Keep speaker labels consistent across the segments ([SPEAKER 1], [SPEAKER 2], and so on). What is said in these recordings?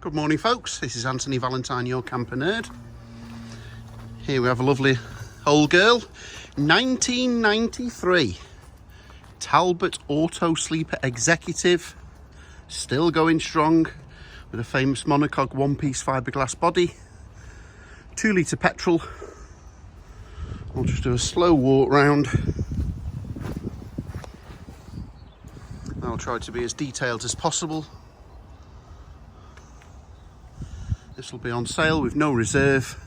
[SPEAKER 1] Good morning folks, this is Anthony Valentine, your camper nerd. Here we have a lovely old girl, 1993 Talbot Autosleeper Executive, still going strong with a famous monocoque one-piece fiberglass body, 2 litre petrol. We'll just do a slow walk round. I'll try to be as detailed as possible. This will be on sale with no reserve.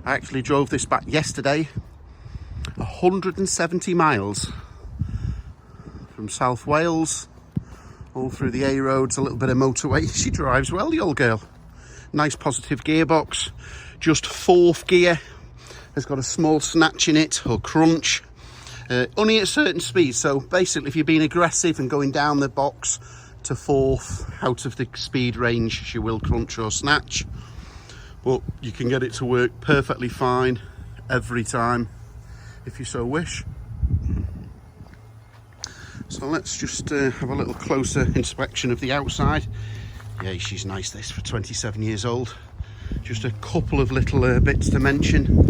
[SPEAKER 1] I actually drove this back yesterday, 170 miles from South Wales, all through the A roads, a little bit of motorway. She drives well, the old girl. Nice positive gearbox, just 4th gear. Has got a small snatch in it, or crunch. Only at certain speeds, so basically if you're being aggressive and going down the box to 4th out of the speed range, she will crunch or snatch, but you can get it to work perfectly fine every time if you so wish. So let's just have a little closer inspection of the outside. Yeah, she's nice, this, for 27 years old. Just a couple of little bits to mention.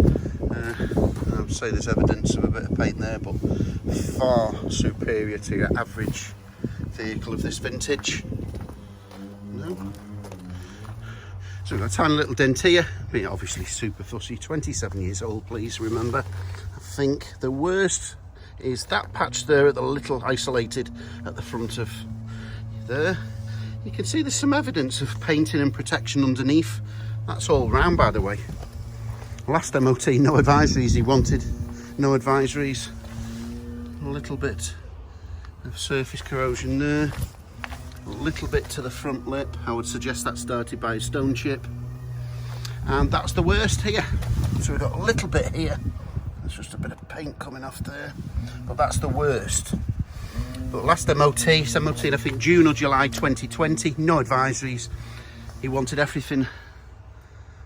[SPEAKER 1] I would say there's evidence of a bit of paint there, but far superior to your average vehicle of this vintage. No. So we've got a tiny little dent here, being obviously super fussy. 27 years old, please remember. I think the worst is that patch there at the little isolated at the front of there. You can see there's some evidence of painting and protection underneath. That's all round, by the way. Last MOT, no advisories he wanted. No advisories. A little bit of surface corrosion there, a little bit to the front lip. I would suggest that started by a stone chip, and that's the worst here. So we've got a little bit here, there's just a bit of paint coming off there, but that's the worst. But last MOT in I think June or July 2020, no advisories. He wanted everything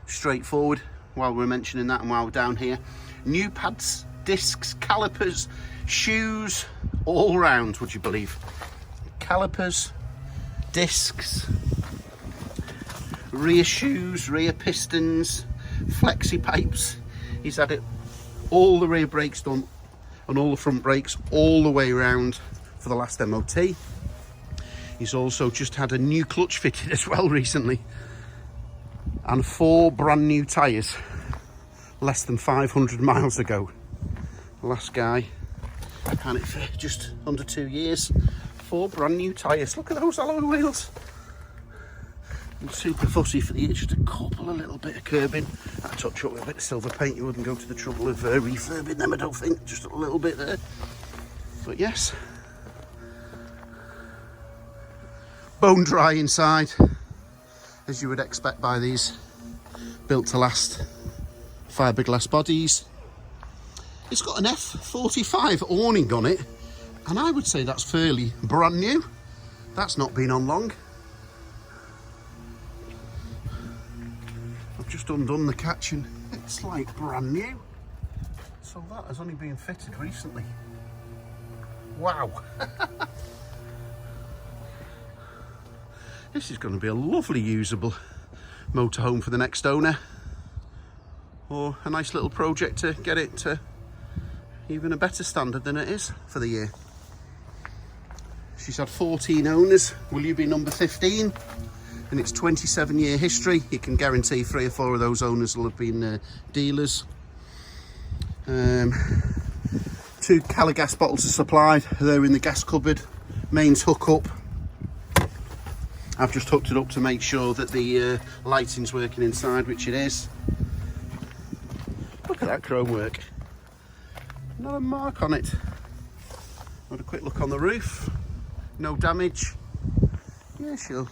[SPEAKER 1] straightforward. While we're mentioning that and while we're down here, new pads, discs, calipers, shoes, all round, would you believe? Calipers, discs, rear shoes, rear pistons, flexi pipes. He's had it, all the rear brakes done and all the front brakes all the way around for the last MOT. He's also just had a new clutch fitted as well recently, and 4 brand new tyres less than 500 miles ago. The last guy had it for just under 2 years. 4 brand new tyres. Look at those alloy wheels. I'm super fussy for the just a couple of little bit of curbing. I touch up with a bit of silver paint, you wouldn't go to the trouble of refurbing them, I don't think. Just a little bit there. But yes, bone dry inside, as you would expect by these built to last fiberglass bodies. It's got an F45 awning on it, and I would say that's fairly brand new. That's not been on long. I've just undone the catch and it's like brand new. So that has only been fitted recently. Wow. This is going to be a lovely usable motorhome for the next owner, or a nice little project to get it to even a better standard than it is for the year. She's had 14 owners. Will you be number 15? In its 27-year history, you can guarantee 3 or 4 of those owners will have been dealers. 2 Cali gas bottles are supplied. They're in the gas cupboard. Mains hook up. I've just hooked it up to make sure that the lighting's working inside, which it is. Look at that chrome work. Not a mark on it. Had a quick look on the roof. No damage. Yeah, sure.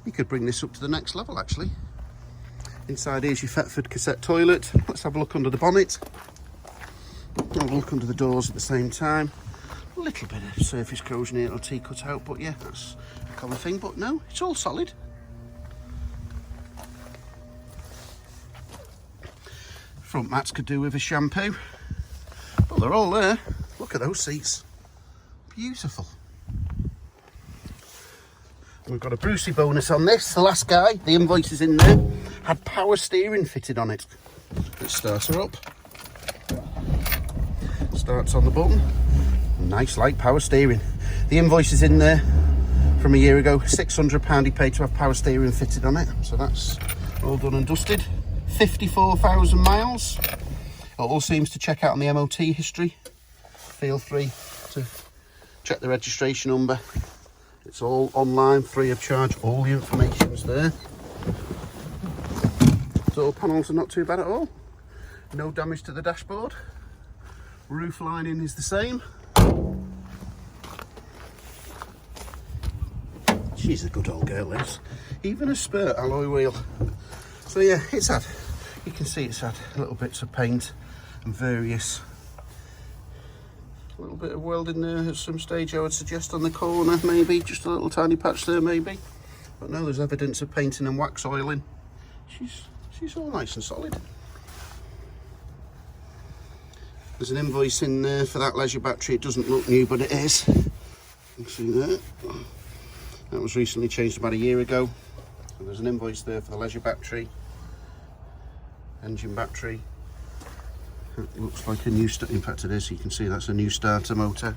[SPEAKER 1] You could bring this up to the next level, actually. Inside here's your Thetford cassette toilet. Let's have a look under the bonnet. Have a look under the doors at the same time. A little bit of surface corrosion here, it'll cut out, but yeah, that's a common thing. But no, it's all solid. Front mats could do with a shampoo, but they're all there. Look at those seats, beautiful. We've got a Brucey bonus on this. The last guy, the invoice is in there, had power steering fitted on it. Let's start her up. Starts on the button. Nice light power steering. The invoice is in there from a year ago. £600 he paid to have power steering fitted on it. So that's all done and dusted. 54,000 miles. It all seems to check out on the MOT history. Feel free to check the registration number. It's all online, free of charge. All the information's there. Door panels are not too bad at all. No damage to the dashboard. Roof lining is the same. She's a good old girl, this. Even a spurt alloy wheel. So yeah, it's had, you can see it's had little bits of paint and various, a little bit of welding there at some stage, I would suggest, on the corner, maybe. Just a little tiny patch there, maybe. But no, there's evidence of painting and wax oiling. She's all nice and solid. There's an invoice in there for that leisure battery. It doesn't look new, but it is. You can see there. That was recently changed about a year ago. So there's an invoice there for the leisure battery. Engine battery. It looks like a new starter. In fact, it is. You can see that's a new starter motor.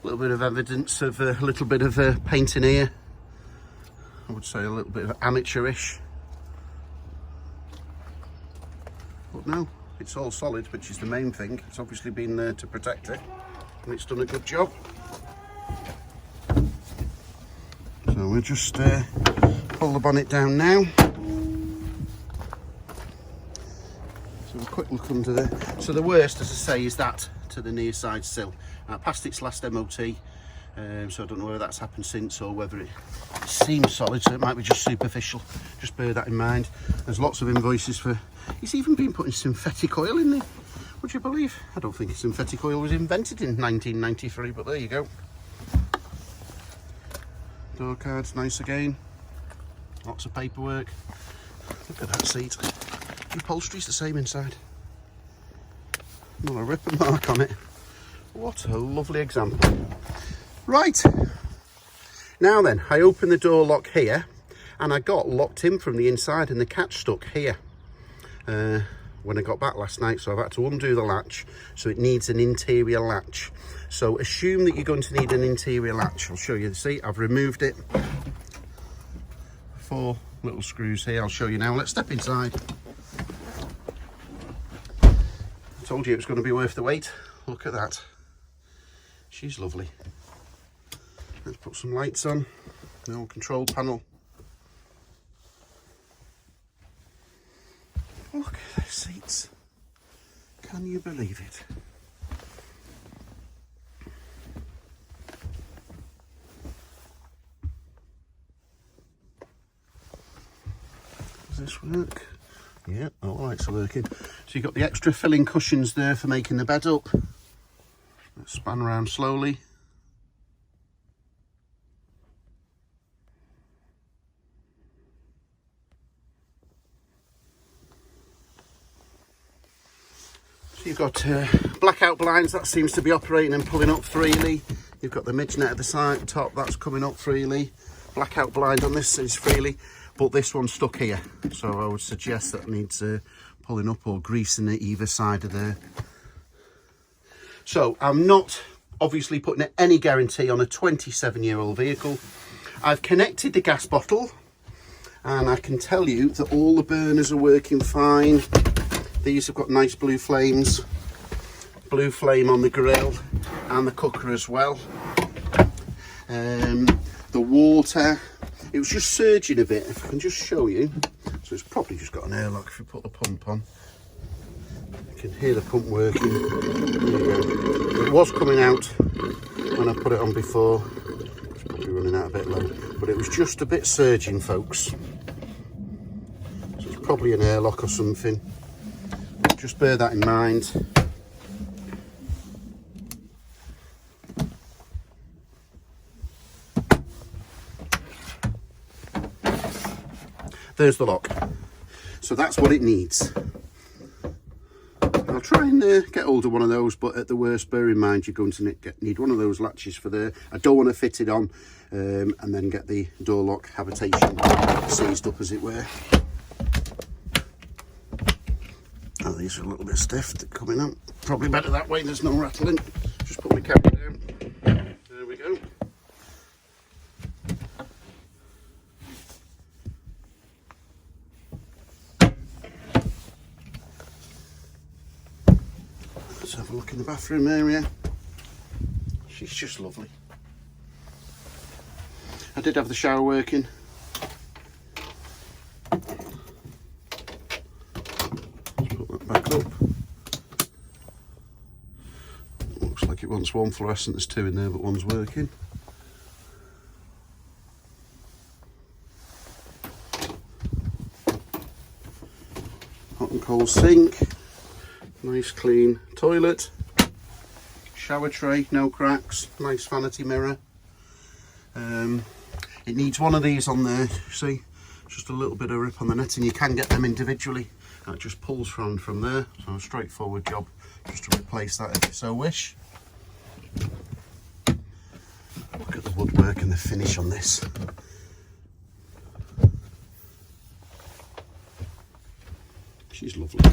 [SPEAKER 1] A little bit of evidence of a little bit of painting here. I would say a little bit of amateurish. But no, it's all solid, which is the main thing. It's obviously been there to protect it, and it's done a good job. So we'll just pull the bonnet down now. So a quick look under there. So the worst, as I say, is that to the near side sill. Past its last MOT, so I don't know whether that's happened since or whether it seems solid, so it might be just superficial. Just bear that in mind. There's lots of invoices for, he's even been putting synthetic oil in there. Would you believe? I don't think synthetic oil was invented in 1993, but there you go. Door cards, nice again. Lots of paperwork. Look at that seat. The upholstery's the same inside. Not a rip and mark on it. What a lovely example. Right, now then, I opened the door lock here and I got locked in from the inside and the catch stuck here when I got back last night, so I've had to undo the latch, so it needs an interior latch. So assume that you're going to need an interior latch. I'll show you. See, I've removed it. 4 little screws here. I'll show you now. Let's step inside. I told you it was going to be worth the wait. Look at that. She's lovely. Let's put some lights on. The old control panel. Look at those seats. Can you believe it? Does this work? Yeah, all the lights are working. So you've got the extra filling cushions there for making the bed up. Let's span around slowly. So you've got blackout blinds, that seems to be operating and pulling up freely. You've got the midge net at the side, top, that's coming up freely. Blackout blind on this is freely, but this one's stuck here. So I would suggest that needs pulling up or greasing at either side of there. So I'm not obviously putting any guarantee on a 27-year-old vehicle. I've connected the gas bottle and I can tell you that all the burners are working fine. These have got nice blue flames, blue flame on the grill and the cooker as well. The water, it was just surging a bit. If I can just show you. So it's probably just got an airlock if you put the pump on. You can hear the pump working. There you go. It was coming out when I put it on before. It's probably running out a bit low, but it was just a bit surging, folks. So it's probably an airlock or something. Just bear that in mind. There's the lock. So that's what it needs. try and get hold of one of those, but at the worst, bear in mind you're going to need one of those latches for there. I don't want to fit it on and then get the door lock habitation seized up, as it were. Oh, these are a little bit stiff, they're coming out. Probably better that way, there's no rattling. Just put my camera down. There we go. Let's have a look in the bathroom area. She's just lovely. I did have the shower working. Back up. Looks like it wants one fluorescent. There's two in there, but one's working. Hot and cold sink. Nice clean toilet. Shower tray, no cracks. Nice vanity mirror. It needs one of these on there. See, just a little bit of rip on the netting. You can get them individually. That just pulls from there, so a straightforward job just to replace that if you so wish. Look at the woodwork and the finish on this. She's lovely.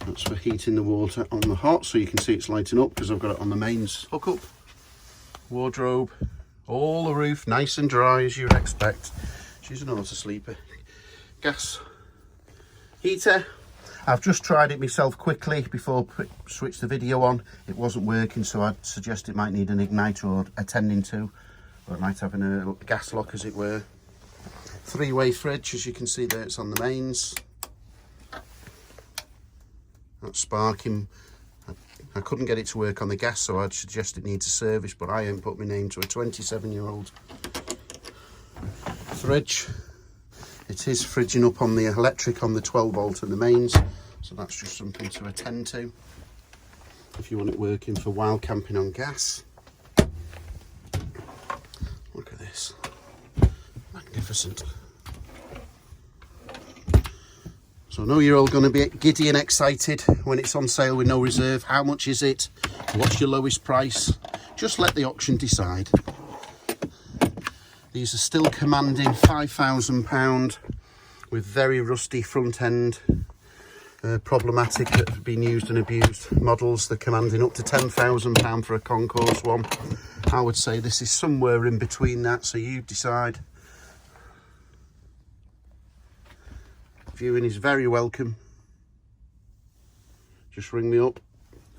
[SPEAKER 1] That's for heating the water on the hot, so you can see it's lighting up because I've got it on the mains hookup. Wardrobe. All the roof nice and dry as you'd expect. She's an Autosleeper. Gas heater. I've just tried it myself quickly before I switched the video on. It wasn't working, so I'd suggest it might need an igniter or attending to, or it might have a gas lock, as it were. Three-way fridge, as you can see there, it's on the mains. That's sparking. I couldn't get it to work on the gas, so I'd suggest it needs a service, but I ain't put my name to a 27-year-old. Fridge. It is fridging up on the electric on the 12 volt and the mains, so that's just something to attend to if you want it working for wild camping on gas. Look at this. Magnificent. So I know you're all going to be giddy and excited when it's on sale with no reserve. How much is it? What's your lowest price? Just let the auction decide. These are still commanding £5,000 with very rusty front end, problematic, that have been used and abused models. They're commanding up to £10,000 for a concourse one. I would say this is somewhere in between that, so you decide. Viewing is very welcome. Just ring me up,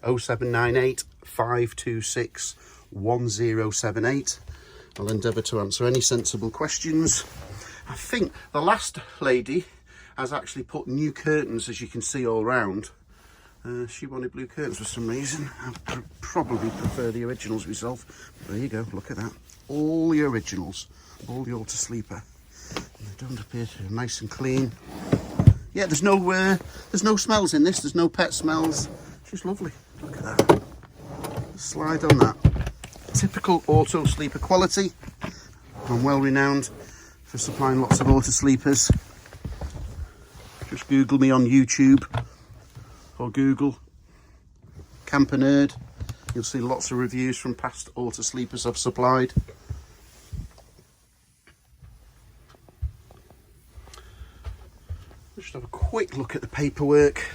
[SPEAKER 1] 0798 526 1078. I'll endeavour to answer any sensible questions. I think the last lady has actually put new curtains, as you can see, all round. She wanted blue curtains for some reason. I probably prefer the originals myself. There you go, look at that. All the originals, all the Autosleeper. And they don't appear to be nice and clean. Yeah, there's no smells in this. There's no pet smells. She's lovely. Look at that. Slide on that. Typical Autosleeper quality. I'm well renowned for supplying lots of Autosleepers. Just Google me on YouTube or Google Camper Nerd. You'll see lots of reviews from past Autosleepers I've supplied. Just have a quick look at the paperwork.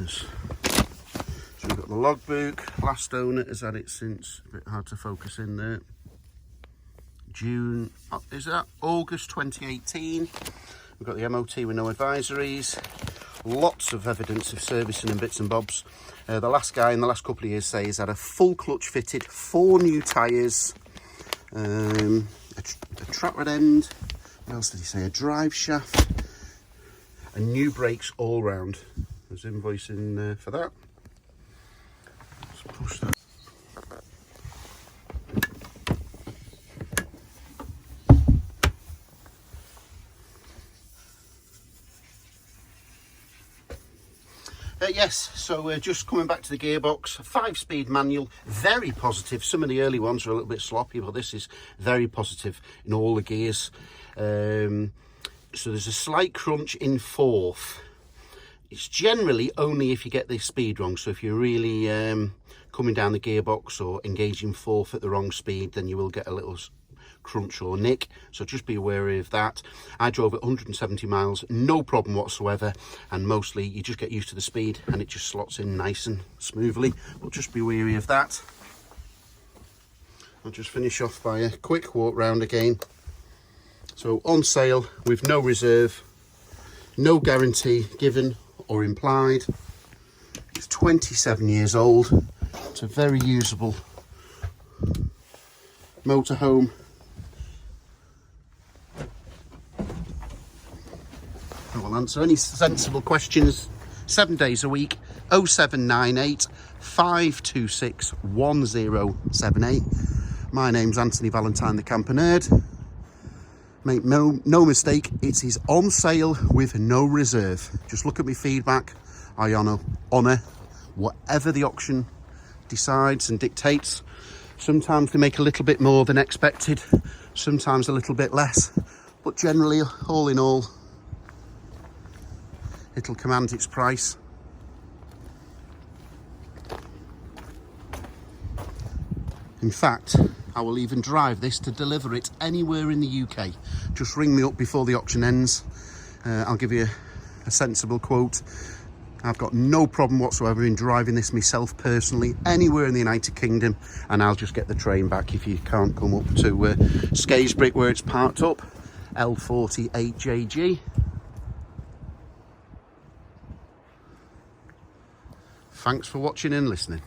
[SPEAKER 1] So we've got the logbook. Last owner has had it since, a bit hard to focus in there, June, is that August 2018. We've got the MOT with no advisories. Lots of evidence of servicing and bits and bobs. The last guy in the last couple of years say he's had a full clutch fitted, 4 new tyres, a tractor end. What else did he say? A drive shaft and new brakes all round. There's invoicing for that. Let's push that. Yes, so just coming back to the gearbox, 5-speed manual, very positive. Some of the early ones are a little bit sloppy, but this is very positive in all the gears. So there's a slight crunch in 4th. It's generally only if you get the speed wrong. So if you're really coming down the gearbox or engaging 4th at the wrong speed, then you will get a little crunch or nick, so just be wary of that. I drove at 170 miles, no problem whatsoever, and mostly you just get used to the speed and it just slots in nice and smoothly, but just be wary of that. I'll just finish off by a quick walk round again. So on sale with no reserve, no guarantee given or implied. It's 27 years old. It's a very usable motorhome. I will answer any sensible questions 7 days a week. 0798 526 1078. My name's Anthony Valentine, the Camper Nerd. Make no mistake, it is on sale with no reserve. Just look at my feedback. I honour whatever the auction decides and dictates. Sometimes they make a little bit more than expected, sometimes a little bit less, but generally, all in all, it'll command its price. In fact, I will even drive this to deliver it anywhere in the UK. Just ring me up before the auction ends. I'll give you a sensible quote. I've got no problem whatsoever in driving this myself personally anywhere in the United Kingdom, and I'll just get the train back if you can't come up to Scaysbrick where it's parked up. L48JG. Thanks for watching and listening.